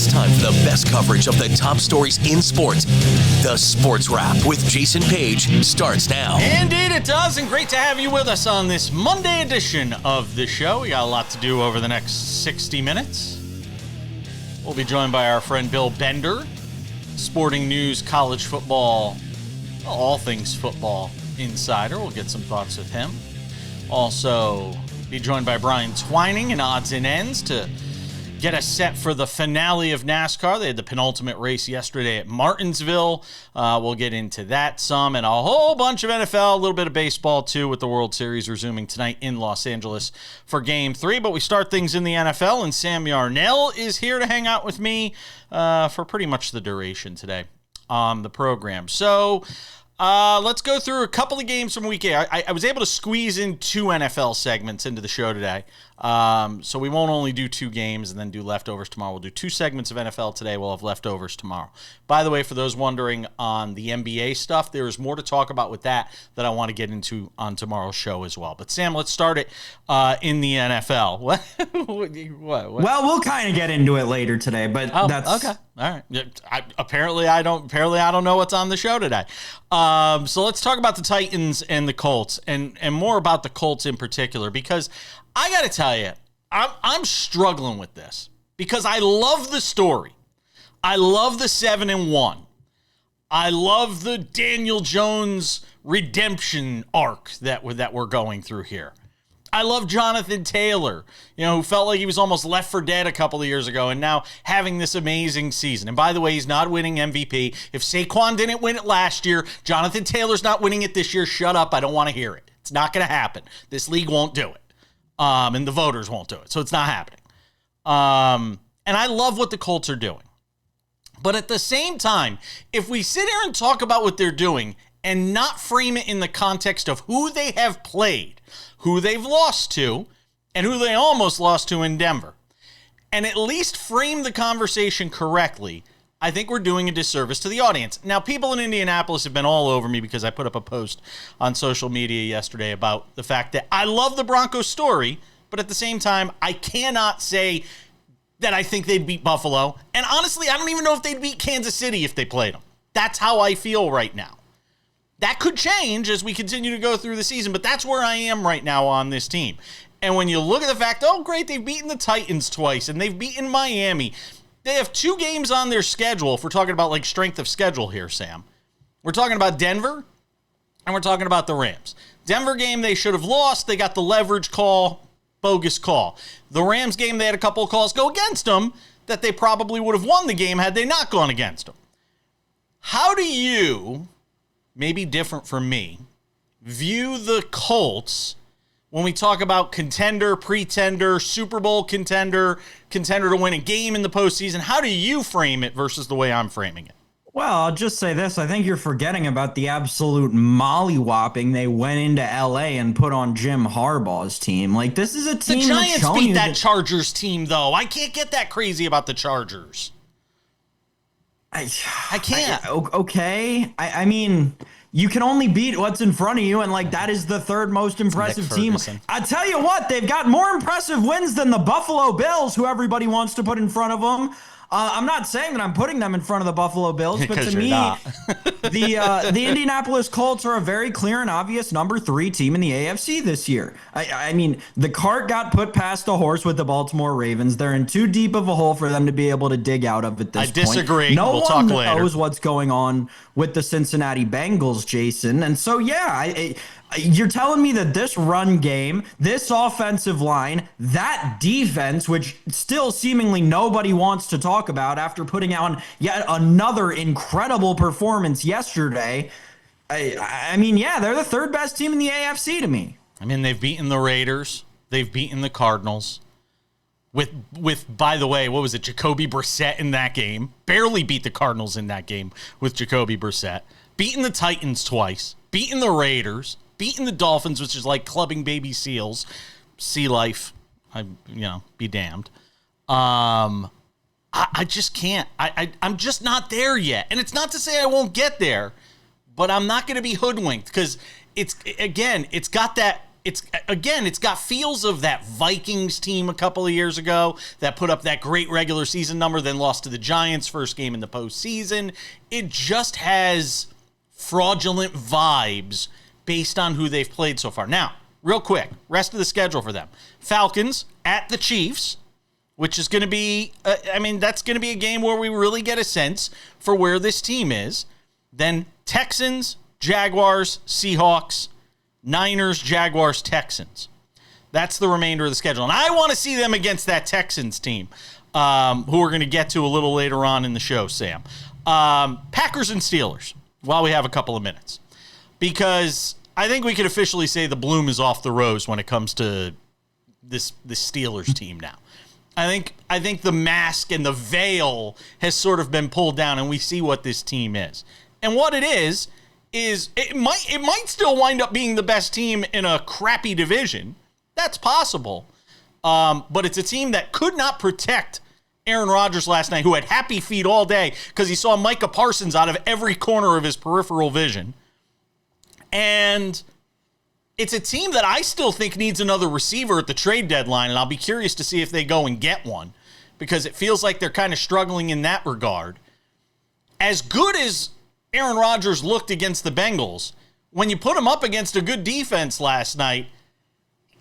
It's time for the best coverage of the top stories in sports. The Sports Wrap with Jason Page starts now. Indeed it does, and great to have you with us on this Monday edition of the show. We got a lot to do over the next 60 minutes. We'll be joined by our friend Bill Bender, Sporting News, college football, all things football insider. We'll get some thoughts with him. Also, be joined by Brian Twining in Odds and Ends to get us set for the finale of NASCAR. They had the penultimate race yesterday at Martinsville. We'll get into that some and a whole bunch of NFL, a little bit of baseball too, with the World Series resuming tonight in Los Angeles for Game 3. But we start things in the NFL, and Sam Yarnell is here to hang out with me for pretty much the duration today on the program. So let's go through a couple of games from week 8. I was able to squeeze in 2 NFL segments into the show today. So we won't only do 2 games and then do leftovers tomorrow. We'll do 2 segments of NFL today. We'll have leftovers tomorrow. By the way, for those wondering on the NBA stuff, there is more to talk about with that I want to get into on tomorrow's show as well. But Sam, let's start it in the NFL. What? Well, we'll kind of get into it later today, but that's okay. All right. Apparently I don't know what's on the show today. So let's talk about the Titans and the Colts, and more about the Colts in particular, because I got to tell you, I'm struggling with this because I love the story. I love the 7-1. I love the Daniel Jones redemption arc that we're going through here. I love Jonathan Taylor, who felt like he was almost left for dead a couple of years ago and now having this amazing season. And by the way, he's not winning MVP. If Saquon didn't win it last year, Jonathan Taylor's not winning it this year. Shut up. I don't want to hear it. It's not going to happen. This league won't do it. And the voters won't do it. So it's not happening. And I love what the Colts are doing. But at the same time, if we sit here and talk about what they're doing and not frame it in the context of who they have played, who they've lost to, and who they almost lost to in Denver, and at least frame the conversation correctly, I think we're doing a disservice to the audience. Now, people in Indianapolis have been all over me because I put up a post on social media yesterday about the fact that I love the Broncos story, but at the same time, I cannot say that I think they'd beat Buffalo. And honestly, I don't even know if they'd beat Kansas City if they played them. That's how I feel right now. That could change as we continue to go through the season, but that's where I am right now on this team. And when you look at the fact, oh, great, they've beaten the Titans twice, and they've beaten Miami. They have 2 games on their schedule, if we're talking about like strength of schedule here, Sam. We're talking about Denver, and we're talking about the Rams. Denver game, they should have lost. They got the leverage call, bogus call. The Rams game, they had a couple of calls go against them that they probably would have won the game had they not gone against them. How do you, maybe different from me, view the Colts when we talk about contender, pretender, Super Bowl contender to win a game in the postseason? How do you frame it versus the way I'm framing it? Well, I'll just say this. I think you're forgetting about the absolute mollywhopping they went into L.A. and put on Jim Harbaugh's team. Like, this is a team the Giants beat that Chargers team, though. I can't get that crazy about the Chargers. I can't. Okay. I mean, you can only beat what's in front of you, and like that is the 3rd most impressive team. I tell you what, they've got more impressive wins than the Buffalo Bills, who everybody wants to put in front of them. I'm not saying that I'm putting them in front of the Buffalo Bills, but to me, the Indianapolis Colts are a very clear and obvious number 3 team in the AFC this year. I mean, the cart got put past the horse with the Baltimore Ravens. They're in too deep of a hole for them to be able to dig out of at this point. I disagree. No we'll one talk later. knows what's going on with the Cincinnati Bengals, Jason. And so, yeah, you're telling me that this run game, this offensive line, that defense, which still seemingly nobody wants to talk about after putting out yet another incredible performance yesterday. I mean, yeah, they're the 3rd best team in the AFC to me. I mean, they've beaten the Raiders. They've beaten the Cardinals. With by the way, what was it, Jacoby Brissett in that game? Barely beat the Cardinals in that game with Jacoby Brissett. Beaten the Titans twice. Beaten the Raiders. Beaten the Dolphins, which is like clubbing baby seals. Sea life, be damned. I just can't. I'm just not there yet. And it's not to say I won't get there, but I'm not going to be hoodwinked because it's got that it's got feels of that Vikings team a couple of years ago that put up that great regular season number, then lost to the Giants first game in the postseason. It just has fraudulent vibes based on who they've played so far. Now, real quick, rest of the schedule for them. Falcons at the Chiefs, which is going to be, that's going to be a game where we really get a sense for where this team is. Then Texans, Jaguars, Seahawks, Niners, Jaguars, Texans. That's the remainder of the schedule. And I want to see them against that Texans team, who we're going to get to a little later on in the show, Sam. Packers and Steelers, while we have a couple of minutes. Because I think we could officially say the bloom is off the rose when it comes to this Steelers team now. I think the mask and the veil has sort of been pulled down, and we see what this team is. And what it is it might still wind up being the best team in a crappy division. That's possible. But it's a team that could not protect Aaron Rodgers last night, who had happy feet all day because he saw Micah Parsons out of every corner of his peripheral vision. And it's a team that I still think needs another receiver at the trade deadline, and I'll be curious to see if they go and get one because it feels like they're kind of struggling in that regard. As good as Aaron Rodgers looked against the Bengals, when you put him up against a good defense last night,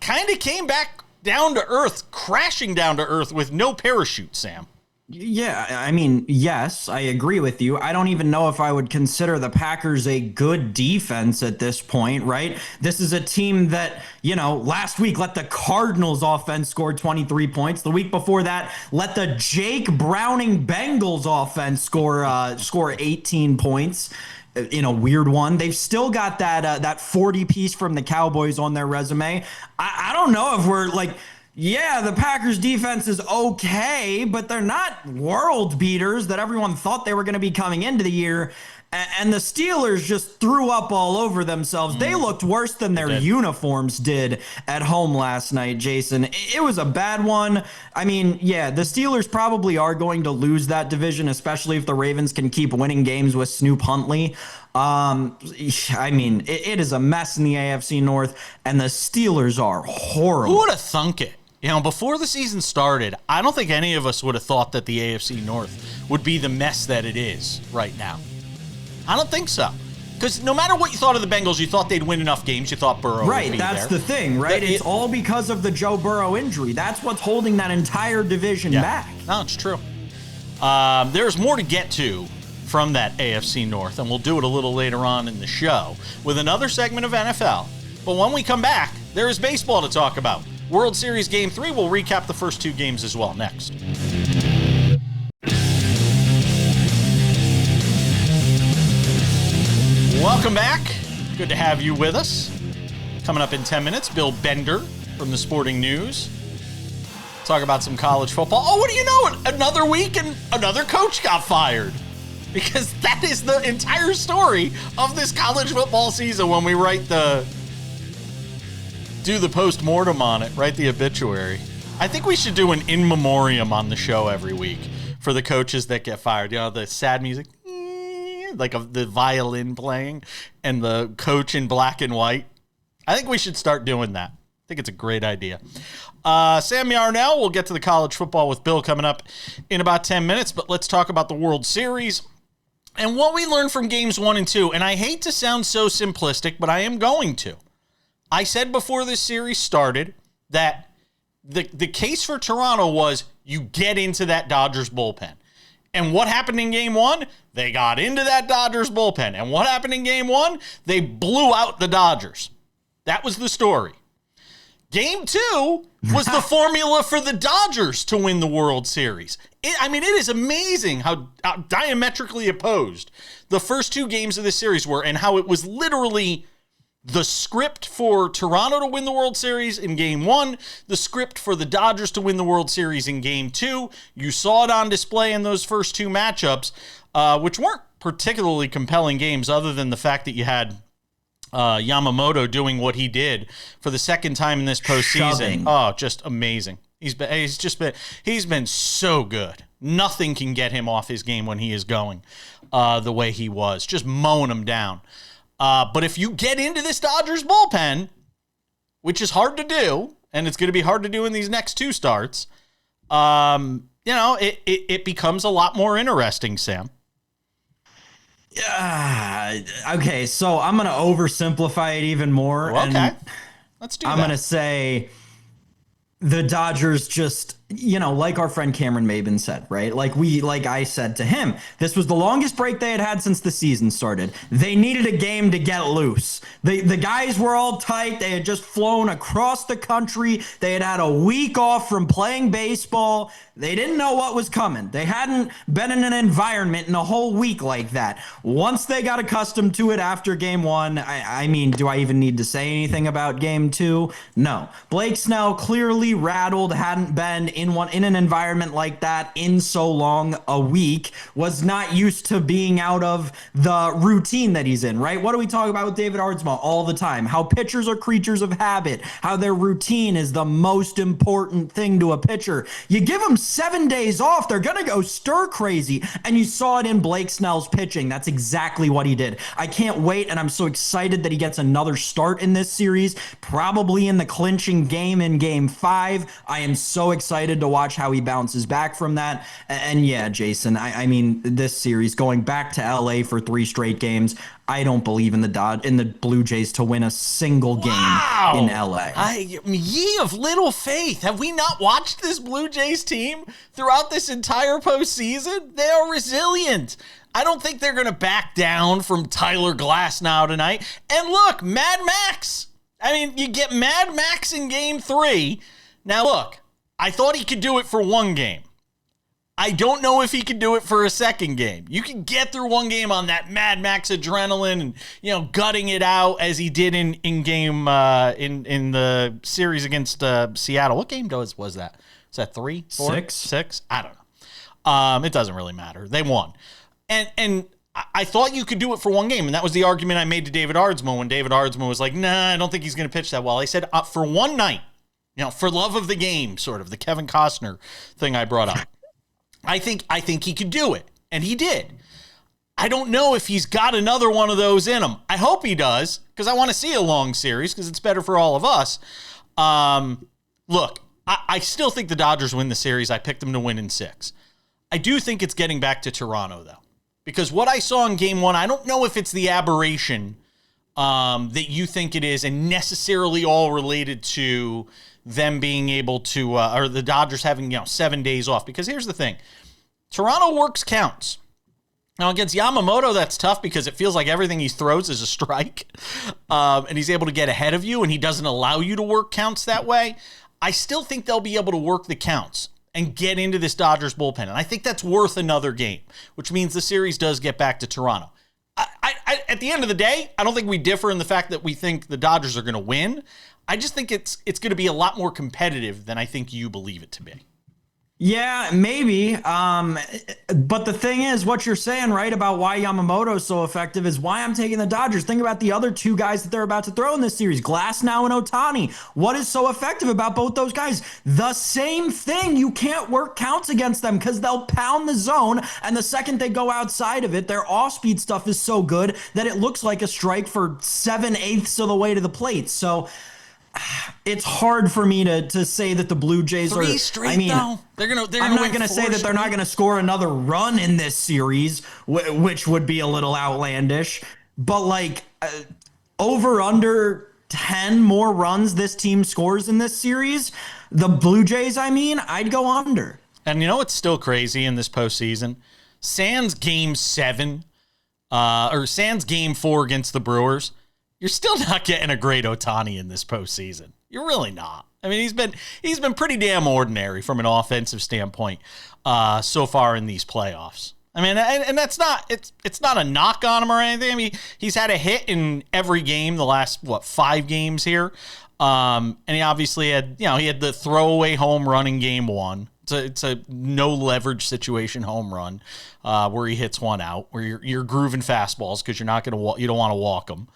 kind of came back down to earth, crashing down to earth with no parachute, Sam. Yeah, I mean, yes, I agree with you. I don't even know if I would consider the Packers a good defense at this point, right? This is a team that, last week let the Cardinals offense score 23 points. The week before that, let the Jake Browning Bengals offense score 18 points. In a weird one. They've still got that 40 piece from the Cowboys on their resume. I don't know if we're like, yeah, the Packers defense is okay, but they're not world beaters that everyone thought they were going to be coming into the year. And the Steelers just threw up all over themselves. They looked worse than their uniforms did at home last night, Jason. It was a bad one. I mean, yeah, the Steelers probably are going to lose that division, especially if the Ravens can keep winning games with Snoop Huntley. I mean, it is a mess in the AFC North, and the Steelers are horrible. Who would have thunk it? Before the season started, I don't think any of us would have thought that the AFC North would be the mess that it is right now. I don't think so. Because no matter what you thought of the Bengals, you thought they'd win enough games. You thought Burrow would be there. Right, that's the thing, right? It's all because of the Joe Burrow injury. That's what's holding that entire division back. No, it's true. There's more to get to from that AFC North, and we'll do it a little later on in the show with another segment of NFL. But when we come back, there is baseball to talk about. World Series Game 3, we'll recap the first two games as well next. Welcome back. Good to have you with us. Coming up in 10 minutes, Bill Bender from the Sporting News. Talk about some college football. Oh, what do you know? Another week and another coach got fired. Because that is the entire story of this college football season when we do the post-mortem on it, write the obituary. I think we should do an in memoriam on the show every week for the coaches that get fired. The sad music, like the violin playing, and the coach in black and white. I think we should start doing that. I think it's a great idea. Sam Yarnell, we'll get to the college football with Bill coming up in about 10 minutes, but let's talk about the World Series and what we learned from games 1 and 2. And I hate to sound so simplistic, but I am going to. I said before this series started that the case for Toronto was you get into that Dodgers bullpen. And what happened in game 1? They got into that Dodgers bullpen. And what happened in game 1? They blew out the Dodgers. That was the story. Game 2 was the formula for the Dodgers to win the World Series. It is amazing how diametrically opposed the first two games of this series were and how it was literally the script for Toronto to win the World Series in game 1, the script for the Dodgers to win the World Series in game 2. You saw it on display in those first two matchups, which weren't particularly compelling games other than the fact that you had Yamamoto doing what he did for the second time in this postseason. Shoving. Oh, just amazing. He's been so good. Nothing can get him off his game when he is going the way he was, just mowing him down. But if you get into this Dodgers bullpen, which is hard to do, and it's going to be hard to do in these next two starts, it becomes a lot more interesting, Sam. Okay, so I'm going to oversimplify it even more. Okay, and let's do that. I'm going to say the Dodgers just, like our friend Cameron Maben said, right? Like I said to him, this was the longest break they had since the season started. They needed a game to get loose. The guys were all tight. They had just flown across the country. They had a week off from playing baseball. They didn't know what was coming. They hadn't been in an environment in a whole week like that. Once they got accustomed to it after game one, I mean, do I even need to say anything about game two? No. Blake Snell clearly rattled, hadn't been in an environment like that in so long, a week, was not used to being out of the routine that he's in, right? What do we talk about with David Ardsma all the time? How pitchers are creatures of habit, how their routine is the most important thing to a pitcher. You give them 7 days off, they're going to go stir crazy. And you saw it in Blake Snell's pitching. That's exactly what he did. I can't wait, and I'm so excited that he gets another start in this series, probably in the clinching game in game 5. I am so excited to watch how he bounces back from that. And yeah, Jason, I mean, this series going back to LA for 3 straight games, I don't believe in the Blue Jays to win a single game in LA. Ye of little faith. Have we not watched this Blue Jays team throughout this entire postseason? They are resilient. I don't think they're going to back down from Tyler Glasnow tonight. And look, Mad Max. I mean, you get Mad Max in game 3. Now look, I thought he could do it for 1 game. I don't know if he can do it for a second game. You can get through 1 game on that Mad Max adrenaline and, gutting it out as he did in the series against Seattle. What game was that? Was that 3, 4, 6? I don't know. It doesn't really matter. They won. And I thought you could do it for 1 game, and that was the argument I made to David Ardsma when David Ardsma was like, nah, I don't think he's going to pitch that well. I said, for 1 night, for love of the game, sort of, the Kevin Costner thing I brought up. I think he could do it, and he did. I don't know if he's got another one of those in him. I hope he does, because I want to see a long series, because it's better for all of us. Look, I still think the Dodgers win the series. I picked them to win in 6. I do think it's getting back to Toronto, though, because what I saw in game 1, I don't know if it's the aberration that you think it is, and necessarily all related to them being able to, or the Dodgers having, 7 days off. Because here's the thing. Toronto works counts. Now, against Yamamoto, that's tough because it feels like everything he throws is a strike. And he's able to get ahead of you, and he doesn't allow you to work counts that way. I still think they'll be able to work the counts and get into this Dodgers bullpen. And I think that's worth another game, which means the series does get back to Toronto. At the end of the day, I don't think we differ in the fact that we think the Dodgers are going to win. I just think it's going to be a lot more competitive than I think you believe it to be. Yeah, maybe. But the thing is, what you're saying, right, about why Yamamoto is so effective is why I'm taking the Dodgers. Think about the other 2 guys that they're about to throw in this series, Glasnow and Ohtani. What is so effective about both those guys? The same thing. You can't work counts against them because they'll pound the zone, and the second they go outside of it, their off-speed stuff is so good that it looks like a strike for 7/8 of the way to the plate. So it's hard for me to say that the Blue Jays 3 straight, though. I'm not going to say that they're not going to score another run in this series, which would be a little outlandish. But over under 10 more runs this team scores in this series, the Blue Jays, I'd go under. And you know what's still crazy in this postseason? Sans game 7, or sans game 4 against the Brewers, you're still not getting a great Ohtani in this postseason. You're really not. I mean, he's been pretty damn ordinary from an offensive standpoint so far in these playoffs. I mean, and that's not it's not a knock on him or anything. I mean, he's had a hit in every game the last 5 games here, and he obviously had he had the throwaway home run in game 1. It's a no leverage situation home run where he hits one out where you're grooving fastballs because you don't want to walk them.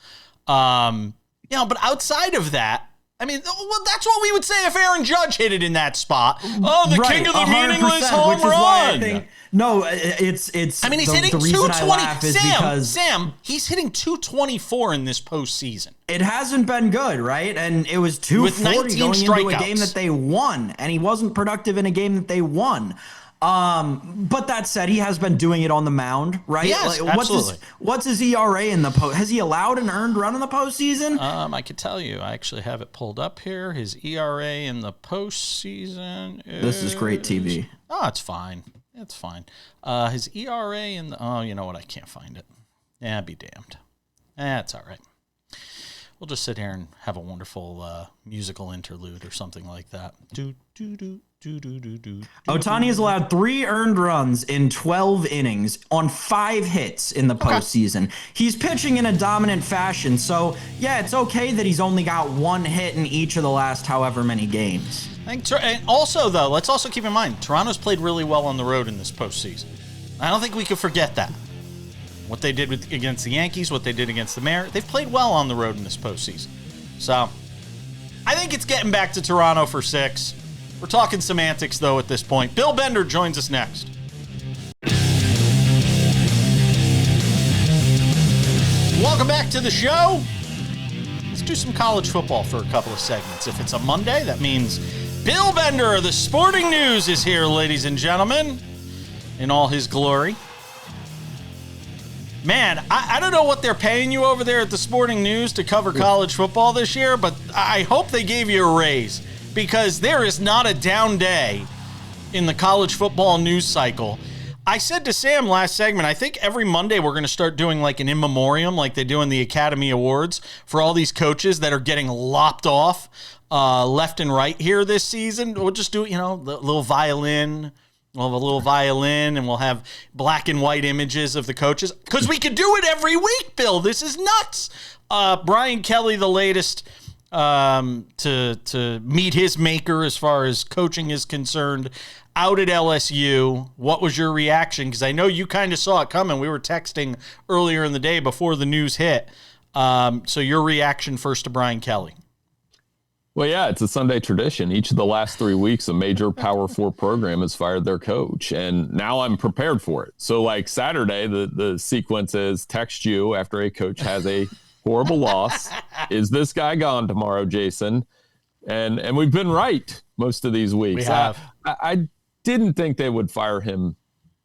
But outside of that, I mean, well, that's what we would say if Aaron Judge hit it in that spot. Oh, the king of the meaningless home run. No, it's. I mean, he's hitting 220. Sam, he's hitting 224 in this postseason. It hasn't been good, right? And it was 240 going into a game that they won, and he wasn't productive in a game that they won. But that said, he has been doing it on the mound, right? Yes, absolutely. What's his ERA in the post? Has he allowed an earned run in the postseason? I could tell you. I actually have it pulled up here. His ERA in the postseason This is great TV. Oh, it's fine. It's fine. His ERA in the... Oh, you know what? I can't find it. Yeah, be damned. It's all right. We'll just sit here and have a wonderful musical interlude or something like that. Ohtani has allowed 3 earned runs in 12 innings on 5 hits in the postseason. He's pitching in a dominant fashion, so yeah, it's okay that he's only got 1 hit in each of the last however many games. And also, though, let's also keep in mind, Toronto's played really well on the road in this postseason. I don't think we could forget that. What they did against the Yankees, what they did against the Mariners, they've played well on the road in this postseason. So, I think it's getting back to Toronto for 6. We're talking semantics, though, at this point. Bill Bender joins us next. Welcome back to the show. Let's do some college football for a couple of segments. If it's a Monday, that means Bill Bender of the Sporting News is here, ladies and gentlemen, in all his glory. Man, I don't know what they're paying you over there at the Sporting News to cover college football this year, but I hope they gave you a raise, because there is not a down day in the college football news cycle. I said to Sam last segment, I think every Monday we're going to start doing like an in memoriam like they do in the Academy Awards for all these coaches that are getting lopped off left and right here this season. We'll just do, the little violin. We'll have a little violin, and we'll have black and white images of the coaches, because we could do it every week, Bill. This is nuts. Brian Kelly, the latest to meet his maker as far as coaching is concerned, out at LSU. What was your reaction? Because I know you kind of saw it coming. We were texting earlier in the day before the news hit. So your reaction first to Brian Kelly. Well, yeah, it's a Sunday tradition. Each of the last 3 weeks, a major Power 4 program has fired their coach, and now I'm prepared for it. So, like Saturday, the sequence is text you after a coach has a horrible loss. Is this guy gone tomorrow, Jason? And we've been right most of these weeks. We have. I didn't think they would fire him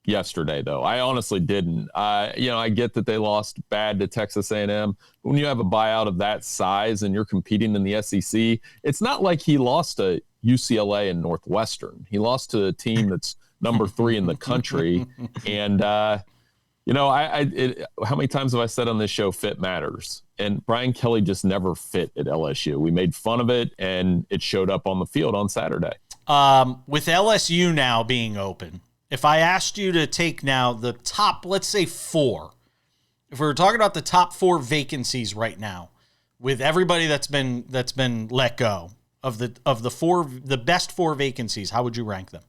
yesterday, though. I honestly didn't. I get that they lost bad to Texas A&M. When you have a buyout of that size and you're competing in the SEC, it's not like he lost to UCLA and Northwestern. He lost to a team that's number 3 in the country. And, how many times have I said on this show, fit matters? And Brian Kelly just never fit at LSU. We made fun of it, and it showed up on the field on Saturday. With LSU now being open, if I asked you to take now the top, let's say 4, if we were talking about the top 4 vacancies right now, with everybody that's been let go of the best 4 vacancies, how would you rank them?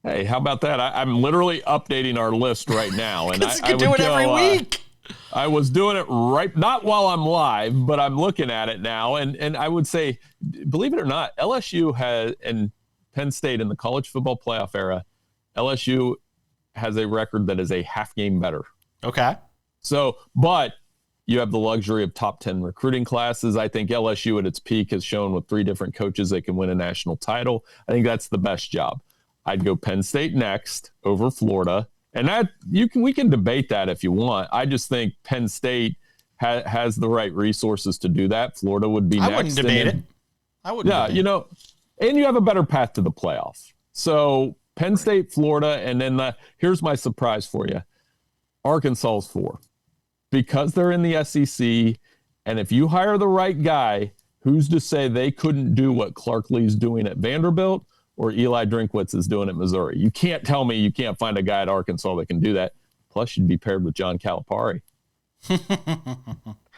Hey, how about that? I'm literally updating our list right now, and I do it every week. I was doing it right, not while I'm live, but I'm looking at it now, and I would say, believe it or not, LSU has, and Penn State in the college football playoff era, LSU has a record that is a half game better. Okay. So, but you have the luxury of top 10 recruiting classes. I think LSU at its peak has shown with 3 different coaches they can win a national title. I think that's the best job. I'd go Penn State next over Florida. And that we can debate that if you want. I just think Penn State has the right resources to do that. Florida would be next. I wouldn't debate it. I wouldn't. Yeah, and you have a better path to the playoffs. So Penn State, Florida, and then here's my surprise for you. Arkansas is 4. Because they're in the SEC, and if you hire the right guy, who's to say they couldn't do what Clark Lee's doing at Vanderbilt or Eli Drinkwitz is doing at Missouri? You can't tell me you can't find a guy at Arkansas that can do that. Plus, you'd be paired with John Calipari.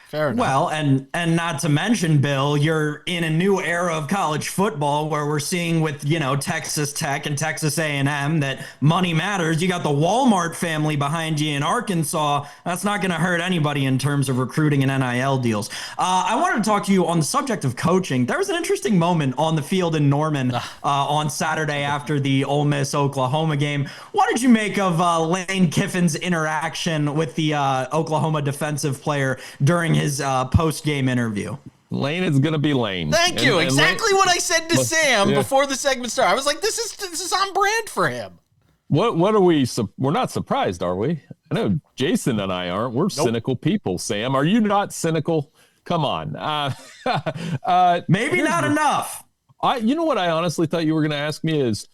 Fair enough. Well, and not to mention, Bill, you're in a new era of college football where we're seeing with, Texas Tech and Texas A&M that money matters. You got the Walmart family behind you in Arkansas. That's not going to hurt anybody in terms of recruiting and NIL deals. I wanted to talk to you on the subject of coaching. There was an interesting moment on the field in Norman on Saturday after the Ole Miss-Oklahoma game. What did you make of Lane Kiffin's interaction with the Oklahoma defensive player during his post-game interview? Lane is going to be Lane. Thank you. Exactly what I said to Sam before the segment started. I was like, this is on brand for him. What are we? We're not surprised, are we? I know Jason and I aren't. We're cynical people. Sam, are you not cynical? Come on. Maybe not enough. You know what I honestly thought you were going to ask me is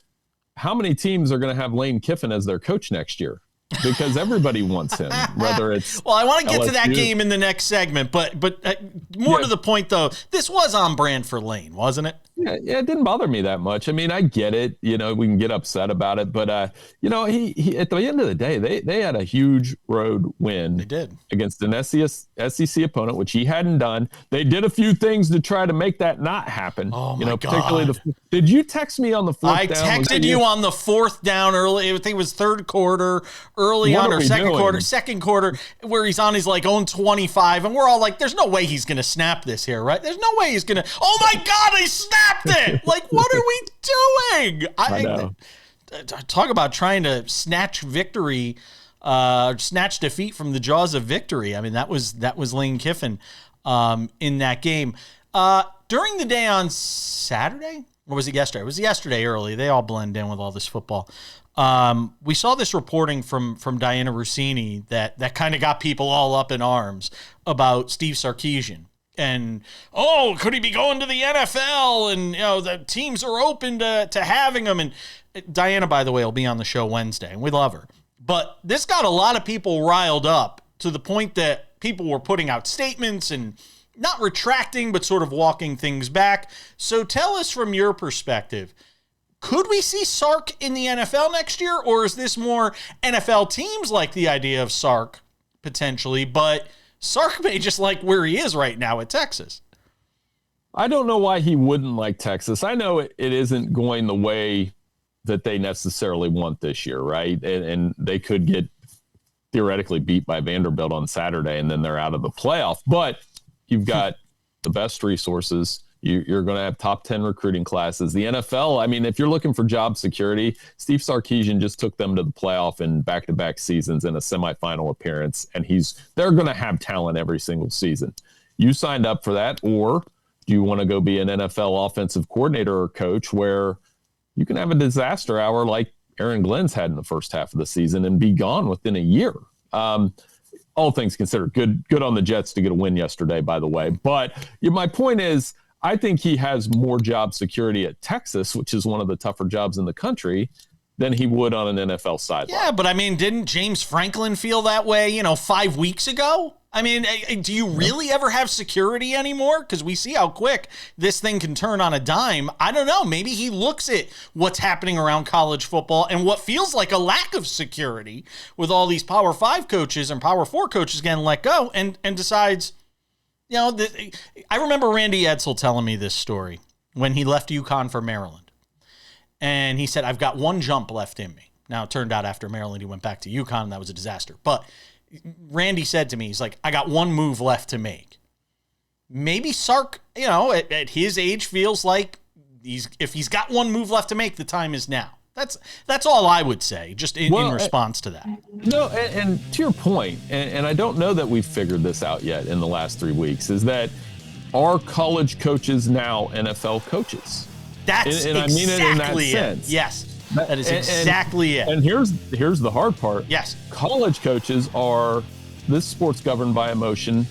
how many teams are going to have Lane Kiffin as their coach next year? Because everybody wants him, whether it's well, I want to get LSU. to that game in the next segment, but more to the point though, this was on brand for Lane, wasn't it? Yeah, it didn't bother me that much. I mean, I get it. We can get upset about it, but he at the end of the day, they had a huge road win. They did against an SEC opponent, which he hadn't done. They did a few things to try to make that not happen. Oh my particularly did you text me on the fourth down? I texted you on the fourth down early. I think it was third quarter, early on, or second quarter, where he's on his own 25, and we're all like, "There's no way he's going to snap this here, right? There's no way he's going to." Oh my God, he snapped it! What are we doing? I know. Talk about trying to snatch victory, snatch defeat from the jaws of victory. I mean, that was Lane Kiffin in that game. During the day on Saturday, or was it yesterday? It was yesterday early. They all blend in with all this football. We saw this reporting from Diana Rossini that kind of got people all up in arms about Steve Sarkisian. And, could he be going to the NFL? And, the teams are open to having him. And Diana, by the way, will be on the show Wednesday, and we love her. But this got a lot of people riled up to the point that people were putting out statements and not retracting, but sort of walking things back. So tell us from your perspective, could we see Sark in the NFL next year? Or is this more NFL teams like the idea of Sark potentially, but Sark may just like where he is right now at Texas? I don't know why he wouldn't like Texas. I know it isn't going the way that they necessarily want this year, right? And they could get theoretically beat by Vanderbilt on Saturday, and then they're out of the playoff. But you've got the best resources. You're going to have top 10 recruiting classes. The NFL, I mean, if you're looking for job security, Steve Sarkisian just took them to the playoff in back-to-back seasons and a semifinal appearance, and they're going to have talent every single season. You signed up for that, or do you want to go be an NFL offensive coordinator or coach where you can have a disaster hour like Aaron Glenn's had in the first half of the season and be gone within a year? All things considered, good on the Jets to get a win yesterday, by the way. But my point is, I think he has more job security at Texas, which is one of the tougher jobs in the country, than he would on an NFL sideline. Yeah, but I mean, didn't James Franklin feel that way, 5 weeks ago? I mean, do you really ever have security anymore? Because we see how quick this thing can turn on a dime. I don't know. Maybe he looks at what's happening around college football and what feels like a lack of security with all these Power 5 coaches and Power 4 coaches getting let go and decides, I remember Randy Edsel telling me this story when he left UConn for Maryland. And he said, I've got one jump left in me. Now, it turned out after Maryland, he went back to UConn, and that was a disaster. But Randy said to me, he's like, I got one move left to make. Maybe Sark, at his age feels like if he's got one move left to make, the time is now. That's all I would say, just in response to that. No, and to your point, and I don't know that we've figured this out yet in the last 3 weeks, is that are college coaches now NFL coaches? That's and exactly I mean it in that sense. Yes, that is exactly it. And here's the hard part. Yes. College coaches this sport's governed by emotion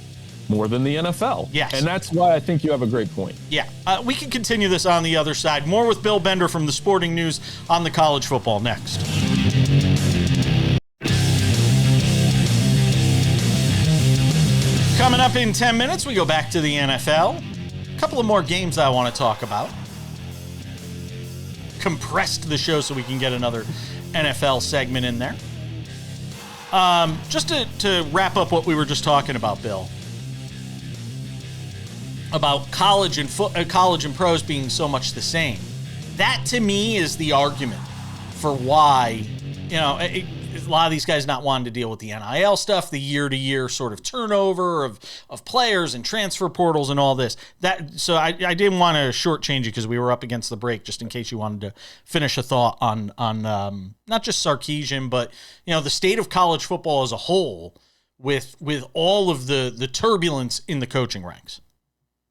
more than the NFL. Yes. And that's why I think you have a great point. Yeah. We can continue this on the other side. More with Bill Bender from the Sporting News on the college football next. Coming up in 10 minutes, we go back to the NFL. A couple of more games I want to talk about. Compressed the show so we can get another NFL segment in there. Just to wrap up what we were just talking about, Bill. about college and pros being so much the same. That to me is the argument for why, a lot of these guys not wanting to deal with the NIL stuff, the year-to-year sort of turnover of players and transfer portals and all this. So I didn't want to shortchange you because we were up against the break, just in case you wanted to finish a thought on not just Sarkisian, but the state of college football as a whole with all of the turbulence in the coaching ranks.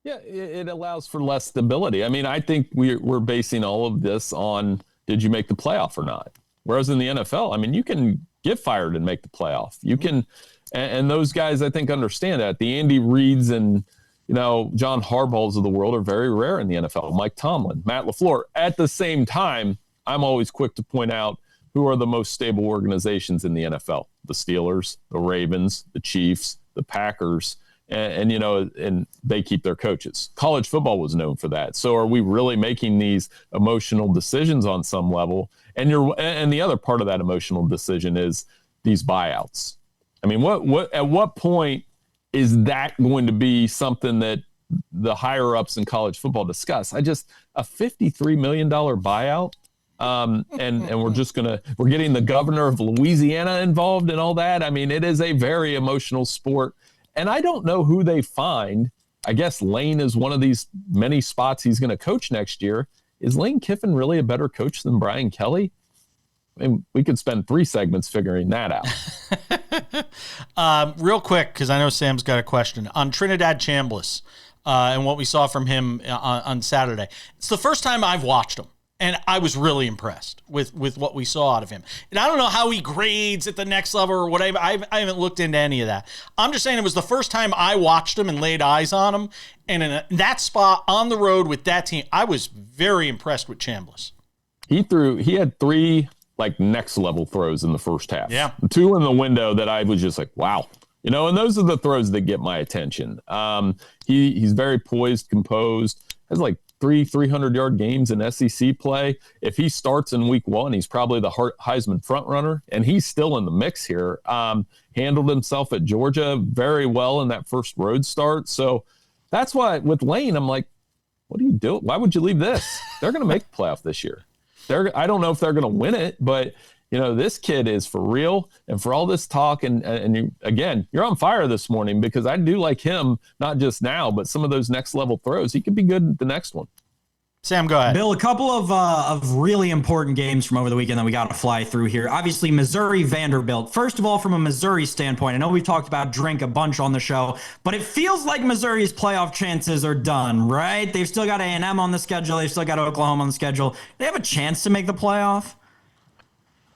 Yeah, it allows for less stability. I mean, I think we're basing all of this on, did you make the playoff or not? Whereas in the NFL, I mean, you can get fired and make the playoff. You can, and those guys, I think, understand that. The Andy Reids and, John Harbaughs of the world are very rare in the NFL. Mike Tomlin, Matt LaFleur. At the same time, I'm always quick to point out who are the most stable organizations in the NFL. The Steelers, the Ravens, the Chiefs, the Packers. And they keep their coaches. College football was known for that. So are we really making these emotional decisions on some level? And the other part of that emotional decision is these buyouts. I mean, at what point is that going to be something that the higher ups in college football discuss? A $53 million buyout. And we're getting the governor of Louisiana involved and all that. I mean, it is a very emotional sport. And I don't know who they find. I guess Lane is one of these many spots he's going to coach next year. Is Lane Kiffin really a better coach than Brian Kelly? I mean, we could spend 3 segments figuring that out. Real quick, because I know Sam's got a question. On Trinidad Chambliss and what we saw from him on Saturday. It's the first time I've watched him. And I was really impressed with what we saw out of him. And I don't know how he grades at the next level or whatever. I haven't looked into any of that. I'm just saying it was the first time I watched him and laid eyes on him. And in that spot on the road with that team, I was very impressed with Chambliss. He had 3 next level throws in the first half. Yeah. 2 in the window that I was just like, wow. And those are the throws that get my attention. He's very poised, composed, has 300-yard games in SEC play. If he starts in week 1, he's probably the Heisman front runner, and he's still in the mix here. Handled himself at Georgia very well in that first road start. So that's why with Lane, I'm like, what are you doing? Why would you leave this? They're going to make the playoff this year. I don't know if they're going to win it, but this kid is for real. And for all this talk, and you, again, you're on fire this morning because I do like him, not just now, but some of those next level throws. He could be good at the next one. Sam, go ahead. Bill, a couple of really important games from over the weekend that we got to fly through here. Obviously, Missouri, Vanderbilt. First of all, from a Missouri standpoint, I know we've talked about Drink a bunch on the show, but it feels like Missouri's playoff chances are done, right? They've still got A&M on the schedule. They've still got Oklahoma on the schedule. They have a chance to make the playoff?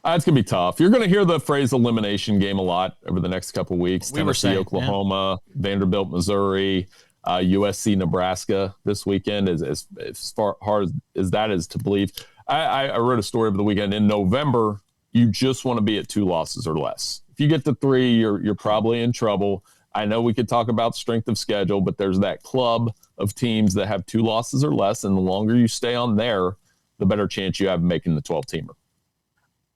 It's going to be tough. You're going to hear the phrase elimination game a lot over the next couple of weeks. Tennessee, Oklahoma, yeah. Vanderbilt, Missouri, USC, Nebraska this weekend is as far hard as that is to believe. I wrote a story over the weekend. In November, you just want to be at 2 losses or less. If you get to 3, you're probably in trouble. I know we could talk about strength of schedule, but there's that club of teams that have 2 losses or less, and the longer you stay on there, the better chance you have of making the 12-teamer.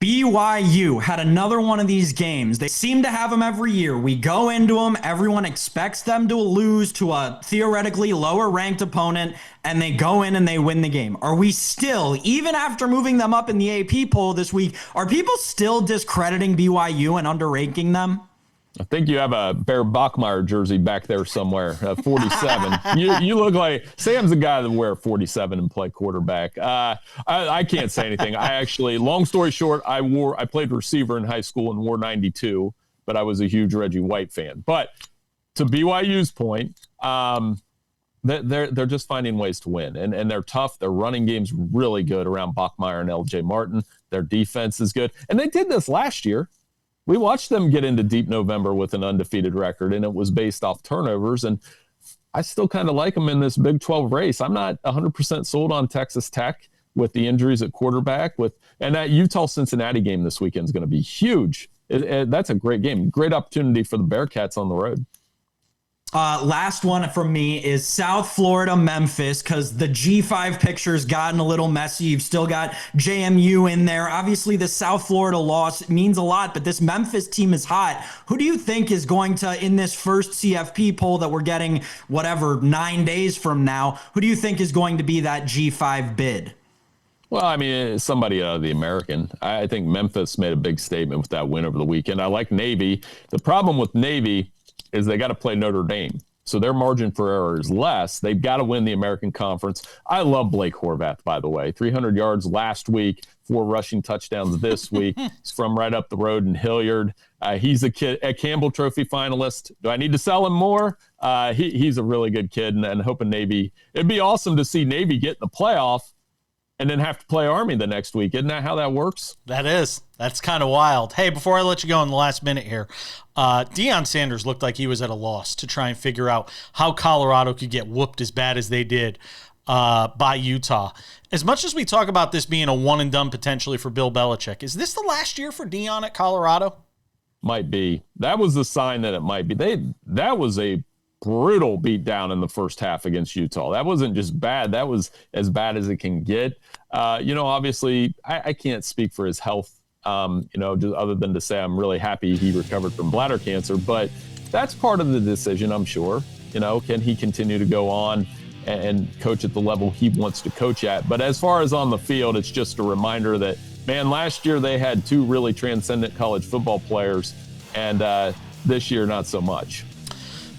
BYU had another one of these games. They seem to have them every year. We go into them. Everyone expects them to lose to a theoretically lower ranked opponent, and they go in and they win the game. Are we still, even after moving them up in the AP poll this week, are people still discrediting BYU and underranking them? I think you have a Bear Bachmeier jersey back there somewhere, 47. You look like Sam's the guy that wear 47 and play quarterback. I can't say anything. Long story short, I played receiver in high school and wore 92, but I was a huge Reggie White fan. But to BYU's point, they're just finding ways to win, and they're tough. Their running game's really good around Bachmeier and LJ Martin. Their defense is good, and they did this last year. We watched them get into deep November with an undefeated record, and it was based off turnovers. And I still kind of like them in this Big 12 race. I'm not 100% sold on Texas Tech with the injuries at quarterback. And that Utah-Cincinnati game this weekend is going to be huge. That's a great game. Great opportunity for the Bearcats on the road. Last one from me is South Florida, Memphis, because the G5 picture's gotten a little messy. You've still got JMU in there. Obviously, the South Florida loss means a lot, but this Memphis team is hot. Who do you think is going to, in this first CFP poll that we're getting, 9 days from now, who do you think is going to be that G5 bid? Well, I mean, somebody out of the American. I think Memphis made a big statement with that win over the weekend. I like Navy. The problem with Navy is they got to play Notre Dame. So their margin for error is less. They've got to win the American Conference. I love Blake Horvath, by the way. 300 yards last week, 4 rushing touchdowns this week. He's from right up the road in Hilliard. He's a Campbell Trophy finalist. Do I need to sell him more? He's a really good kid, and hoping Navy. It'd be awesome to see Navy get in the playoff and then have to play Army the next week. Isn't that how that works? That is. That's kind of wild. Hey, before I let you go in the last minute here, Deion Sanders looked like he was at a loss to try and figure out how Colorado could get whooped as bad as they did by Utah. As much as we talk about this being a one-and-done potentially for Bill Belichick, is this the last year for Deion at Colorado? Might be. That was the sign that it might be. That was a brutal beatdown in the first half against Utah. That wasn't just bad. That was as bad as it can get. Obviously, I can't speak for his health, just other than to say I'm really happy he recovered from bladder cancer. But that's part of the decision, I'm sure. Can he continue to go on and coach at the level he wants to coach at? But as far as on the field, it's just a reminder that, man, last year they had 2 really transcendent college football players, and this year not so much.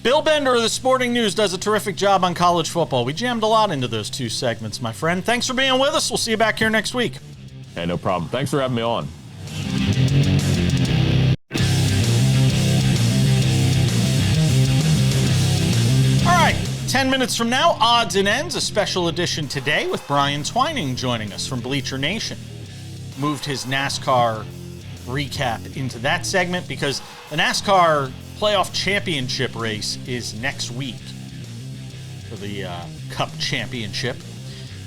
Bill Bender of the Sporting News does a terrific job on college football. We jammed a lot into those 2 segments, my friend. Thanks for being with us. We'll see you back here next week. Hey, no problem. Thanks for having me on. All right, 10 minutes from now, Odds and Ends, a special edition today with Brian Twining joining us from Bleacher Nation. Moved his NASCAR recap into that segment because the NASCAR playoff championship race is next week for the Cup Championship,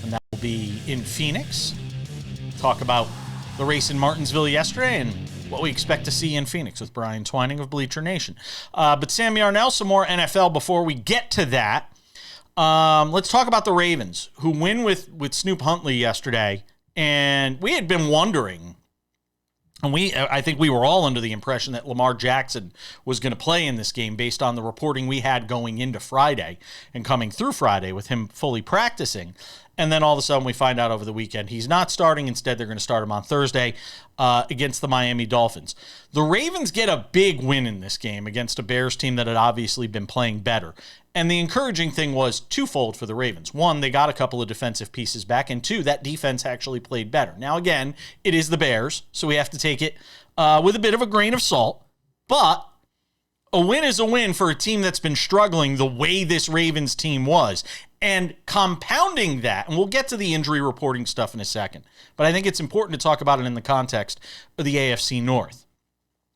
and that will be in Phoenix. Talk about the race in Martinsville yesterday and what we expect to see in Phoenix with Brian Twining of Bleacher Nation. But Sam Yarnell, some more NFL before we get to that. Let's talk about the Ravens, who win with Snoop Huntley yesterday, and we had been wondering. And I think we were all under the impression that Lamar Jackson was going to play in this game based on the reporting we had going into Friday and coming through Friday with him fully practicing. And then all of a sudden we find out over the weekend he's not starting. Instead, they're going to start him on Thursday against the Miami Dolphins. The Ravens get a big win in this game against a Bears team that had obviously been playing better. And the encouraging thing was twofold for the Ravens. 1, they got a couple of defensive pieces back. And 2, that defense actually played better. Now, again, it is the Bears, so we have to take it with a bit of a grain of salt. But a win is a win for a team that's been struggling the way this Ravens team was. And compounding that, and we'll get to the injury reporting stuff in a second, but I think it's important to talk about it in the context of the AFC North.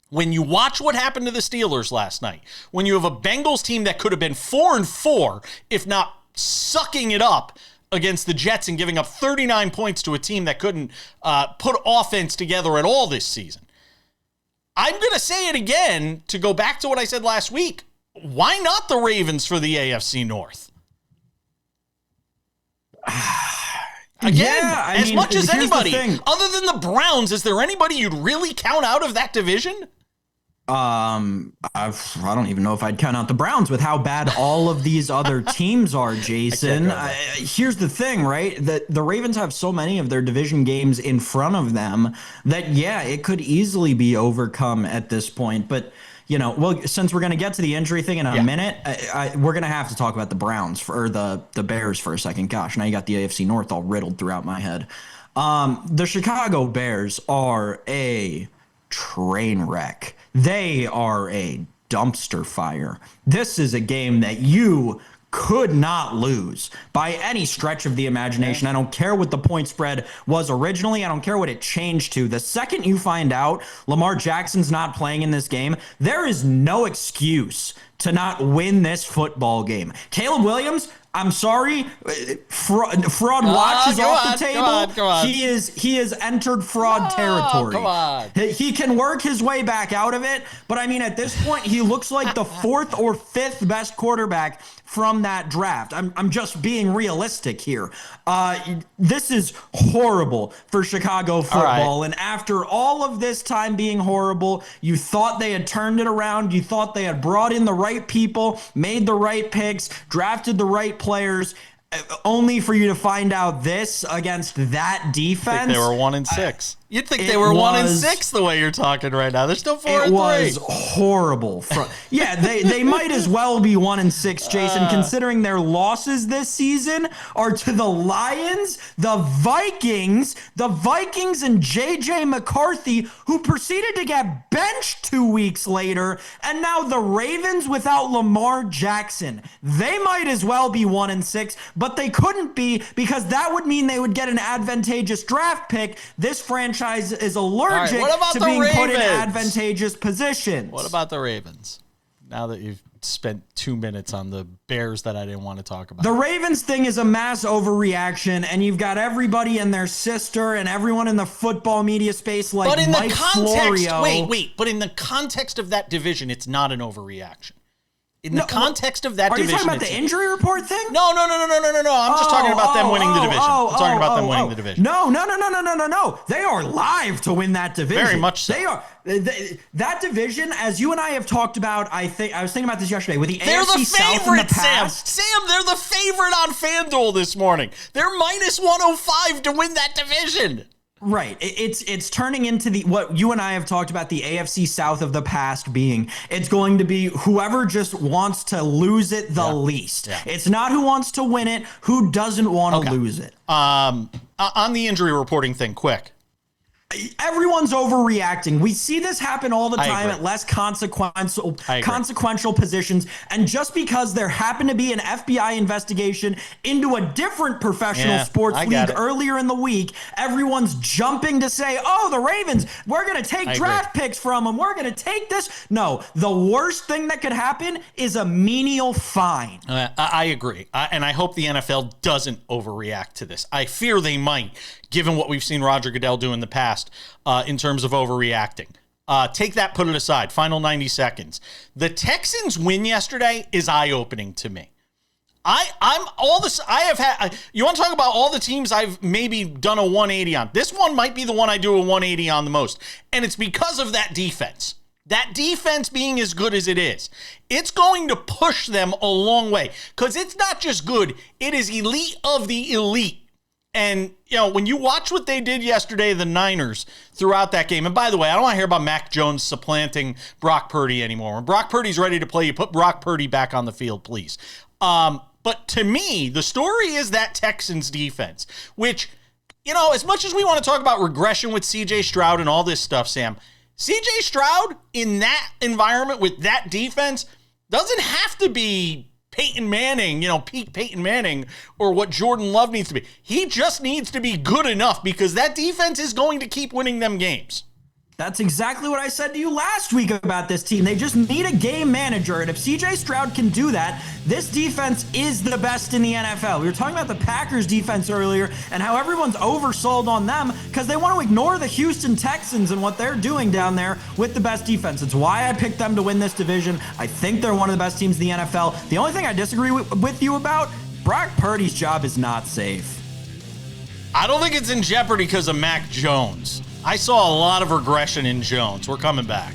When you watch what happened to the Steelers last night, when you have a Bengals team that could have been 4-4, if not sucking it up against the Jets and giving up 39 points to a team that couldn't put offense together at all this season. I'm going to say it again to go back to what I said last week. Why not the Ravens for the AFC North? Again, as much as anybody, other than the Browns, is there anybody you'd really count out of that division? I don't even know if I'd count out the Browns with how bad all of these other teams are, Jason. Here's the thing, right? That the Ravens have so many of their division games in front of them that, yeah, it could easily be overcome at this point. But, since we're going to get to the injury thing in a minute, we're going to have to talk about the Browns or the Bears for a second. Gosh, now you got the AFC North all riddled throughout my head. The Chicago Bears are a train wreck. They are a dumpster fire. This is a game that you could not lose by any stretch of the imagination. I don't care what the point spread was originally. I don't care what it changed to. The second you find out Lamar Jackson's not playing in this game, there is no excuse to not win this football game. Caleb Williams, I'm sorry, fraud watch is off the table. Go on. He has entered fraud territory. Come on. He can work his way back out of it, but I mean, at this point, he looks like the fourth or fifth best quarterback from that draft. I'm just being realistic here. This is horrible for Chicago football. Right. And after all of this time being horrible, you thought they had turned it around. You thought they had brought in the right people, made the right picks, drafted the right players, only for you to find out this against that defense. I think they were 1-6. You'd think they were 1-6 the way you're talking right now. They're still 4-3. It was horrible. Yeah, they might as well be 1-6, Jason, considering their losses this season are to the Lions, the Vikings and JJ McCarthy, who proceeded to get benched 2 weeks later, and now the Ravens without Lamar Jackson. They might as well be 1-6, but they couldn't be, because that would mean they would get an advantageous draft pick. This franchise is allergic to being put in advantageous positions. What about the Ravens? Now that you've spent 2 minutes on the Bears that I didn't want to talk about. The Ravens thing is a mass overreaction, and you've got everybody and their sister and everyone in the football media space like but in Mike the context, Florio. Wait. But in the context of that division, it's not an overreaction. In the context of that division. Are you talking about the injury report thing? No. I'm just talking about them winning the division. I'm talking about them winning the division. No. They are live to win that division. Very much so. They are. That division, as you and I have talked about, I was thinking about this yesterday with the AFC South in the past. Sam, they're the favorite on FanDuel this morning. They're minus 105 to win that division. Right. It's turning into what you and I have talked about, the AFC South of the past being. It's going to be whoever just wants to lose it the least. Yeah. It's not who wants to win it, who doesn't want to lose it. On the injury reporting thing, quick. Everyone's overreacting. We see this happen all the time at less consequential positions. And just because there happened to be an FBI investigation into a different professional sports league earlier in the week, everyone's jumping to say, oh, the Ravens, we're going to take draft picks from them. We're going to take this. No, the worst thing that could happen is a menial fine. I agree. And I hope the NFL doesn't overreact to this. I fear they might, given what we've seen Roger Goodell do in the past in terms of overreacting. Take that, put it aside. Final 90 seconds. The Texans' win yesterday is eye-opening to me. You want to talk about all the teams I've maybe done a 180 on. This one might be the one I do a 180 on the most, and it's because of that defense. That defense being as good as it is, it's going to push them a long way, because it's not just good, it is elite of the elite. And, when you watch what they did yesterday, the Niners, throughout that game, and by the way, I don't want to hear about Mac Jones supplanting Brock Purdy anymore. When Brock Purdy's ready to play, you put Brock Purdy back on the field, please. But to me, the story is that Texans defense, which, as much as we want to talk about regression with C.J. Stroud and all this stuff, Sam, C.J. Stroud in that environment with that defense doesn't have to be Peyton Manning, peak Peyton Manning, or what Jordan Love needs to be. He just needs to be good enough, because that defense is going to keep winning them games. That's exactly what I said to you last week about this team. They just need a game manager, and if C.J. Stroud can do that, this defense is the best in the NFL. We were talking about the Packers defense earlier and how everyone's oversold on them because they want to ignore the Houston Texans and what they're doing down there with the best defense. It's why I picked them to win this division. I think they're one of the best teams in the NFL. The only thing I disagree with you about, Brock Purdy's job is not safe. I don't think it's in jeopardy because of Mac Jones. I saw a lot of regression in Jones. We're coming back.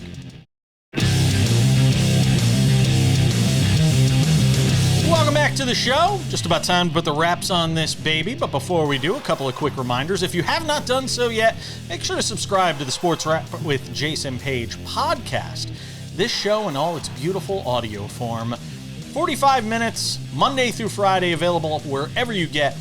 Welcome back to the show. Just about time to put the wraps on this baby. But before we do, a couple of quick reminders. If you have not done so yet, make sure to subscribe to the Sports Wrap with Jason Page podcast. This show in all its beautiful audio form. 45 minutes, Monday through Friday, available wherever you get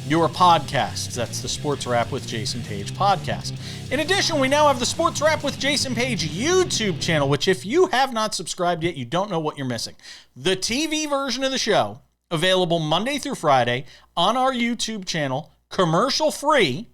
your podcasts. That's the Sports Wrap with Jason Page podcast. In addition, we now have the Sports Wrap with Jason Page YouTube channel, which if you have not subscribed yet, you don't know what you're missing. The TV version of the show, available Monday through Friday on our YouTube channel, commercial free.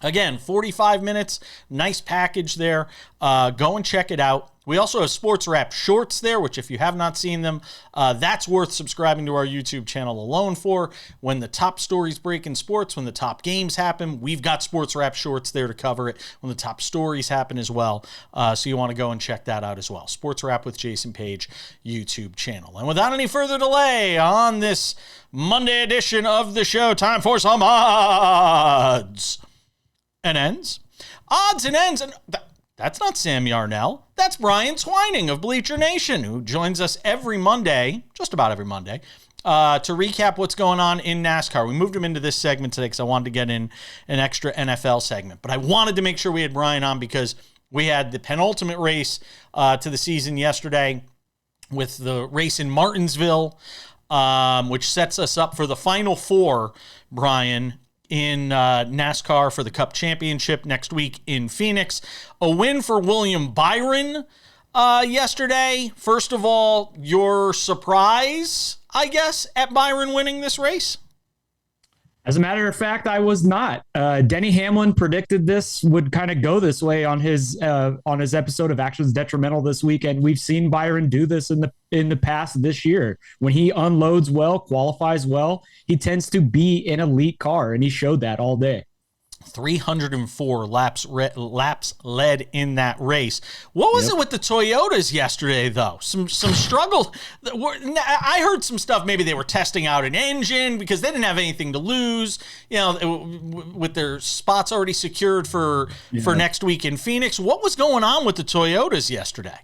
Again, 45 minutes, nice package there. Go and check it out. We also have SportsWrap shorts there, which if you have not seen them, that's worth subscribing to our YouTube channel alone for. When the top stories break in sports, when the top games happen, we've got SportsWrap shorts there to cover it when the top stories happen as well. So you want to go and check that out as well. SportsWrap with Jason Page YouTube channel. And without any further delay on this Monday edition of the show, time for some odds and ends. Odds and ends. And that's not Sam Yarnell. That's Brian Twining of Bleacher Nation, who joins us every Monday, just about every Monday, to recap what's going on in NASCAR. We moved him into this segment today because I wanted to get in an extra NFL segment. But I wanted to make sure we had Brian on because we had the penultimate race to the season yesterday with the race in Martinsville, which sets us up for the Final Four, Brian, in NASCAR for the Cup Championship next week in Phoenix. A win for William Byron yesterday. First of all, your surprise, I guess, at Byron winning this race? As a matter of fact, I was not. Denny Hamlin predicted this would kind of go this way on his episode of Actions Detrimental this week, and we've seen Byron do this in the past this year. When he unloads well, qualifies well, he tends to be an elite car, and he showed that all day. 304 laps led in that race. What was it with the Toyotas yesterday, though? Some struggle. I heard some stuff. Maybe they were testing out an engine because they didn't have anything to lose. With their spots already secured for next week in Phoenix. What was going on with the Toyotas yesterday?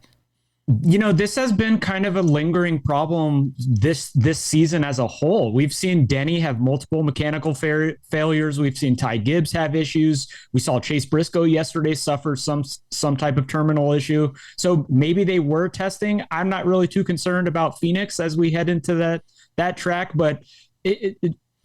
This has been kind of a lingering problem this season as a whole. We've seen Denny have multiple mechanical failures. We've seen Ty Gibbs have issues. We saw Chase Briscoe yesterday suffer some type of terminal issue. So maybe they were testing. I'm not really too concerned about Phoenix as we head into that track, but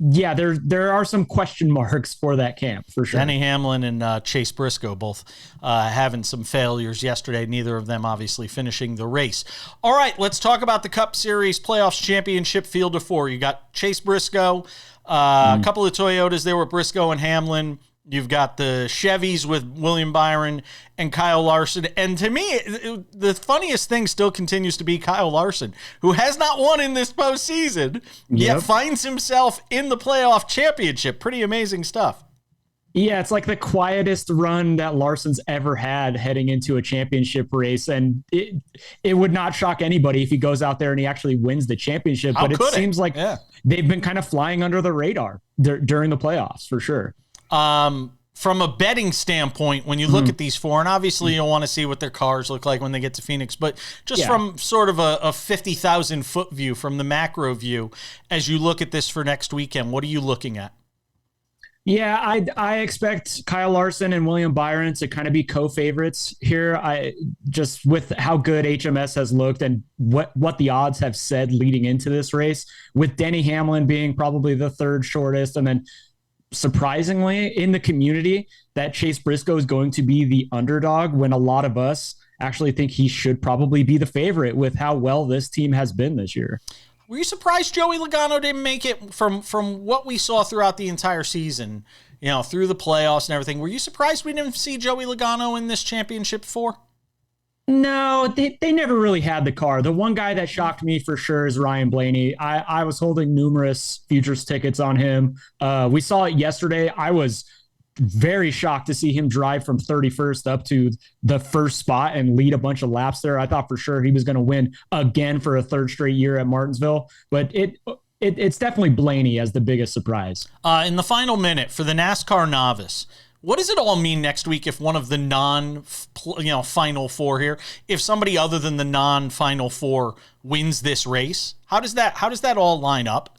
there are some question marks for that camp for sure. Denny Hamlin and Chase Briscoe both having some failures yesterday. Neither of them obviously finishing the race. All right, let's talk about the Cup Series Playoffs Championship Field of Four. You got Chase Briscoe, a couple of Toyotas there with Briscoe and Hamlin. You've got the Chevys with William Byron and Kyle Larson. And to me, the funniest thing still continues to be Kyle Larson, who has not won in this postseason, yet finds himself in the playoff championship. Pretty amazing stuff. Yeah, it's like the quietest run that Larson's ever had heading into a championship race. And it would not shock anybody if he goes out there and he actually wins the championship. But it seems like they've been kind of flying under the radar during the playoffs for sure. From a betting standpoint, when you look at these four, and obviously you'll want to see what their cars look like when they get to Phoenix, but just from sort of a 50,000 foot view, from the macro view, as you look at this for next weekend, what are you looking at? Yeah, I expect Kyle Larson and William Byron to kind of be co-favorites here. I just with how good HMS has looked and what the odds have said leading into this race, with Denny Hamlin being probably the third shortest, and then surprisingly in the community that Chase Briscoe is going to be the underdog when a lot of us actually think he should probably be the favorite with how well this team has been this year. Were you surprised Joey Logano didn't make it from what we saw throughout the entire season, through the playoffs and everything? Were you surprised we didn't see Joey Logano in this championship four? No, they never really had the car. The one guy that shocked me for sure is Ryan Blaney. I was holding numerous futures tickets on him. We saw it yesterday. I was very shocked to see him drive from 31st up to the first spot and lead a bunch of laps there. I thought for sure he was going to win again for a third straight year at Martinsville, but it's definitely Blaney as the biggest surprise. In the final minute for the NASCAR novice, what does it all mean next week if one of the non-Final Four here, if somebody other than the non-Final Four wins this race? How does that all line up?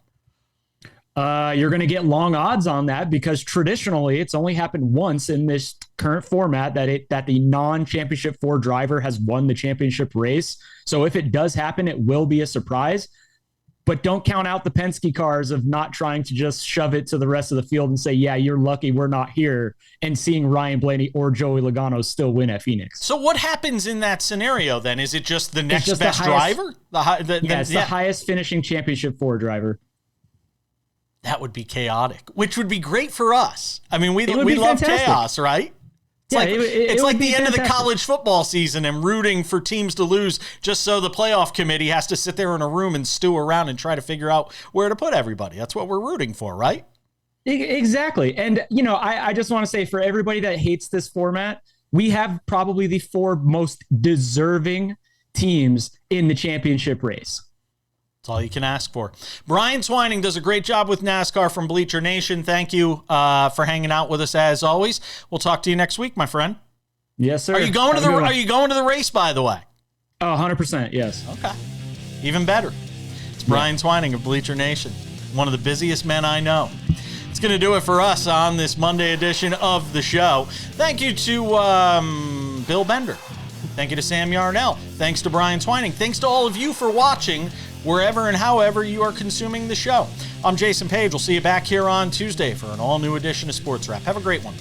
You're going to get long odds on that because traditionally it's only happened once in this current format that the non-championship four driver has won the championship race. So if it does happen, it will be a surprise. But don't count out the Penske cars of not trying to just shove it to the rest of the field and say, yeah, you're lucky we're not here, and seeing Ryan Blaney or Joey Logano still win at Phoenix. So what happens in that scenario then? Is it just the next best driver? It's the highest finishing championship four driver. That would be chaotic, which would be great for us. I mean, we love chaos, right? It's like the end of the college football season and rooting for teams to lose just so the playoff committee has to sit there in a room and stew around and try to figure out where to put everybody. That's what we're rooting for, right? Exactly. And, I just want to say, for everybody that hates this format, we have probably the 4 most deserving teams in the championship race. That's all you can ask for. Brian Twining does a great job with NASCAR from Bleacher Nation. Thank you for hanging out with us as always. We'll talk to you next week, my friend. Yes, sir. Are you going to the race, by the way? Oh, 100%. Yes. Okay. Even better. It's Brian Twining of Bleacher Nation, one of the busiest men I know. It's going to do it for us on this Monday edition of the show. Thank you to Bill Bender. Thank you to Sam Yarnell. Thanks to Brian Twining. Thanks to all of you for watching wherever and however you are consuming the show. I'm Jason Page. We'll see you back here on Tuesday for an all-new edition of Sports Wrap. Have a great one.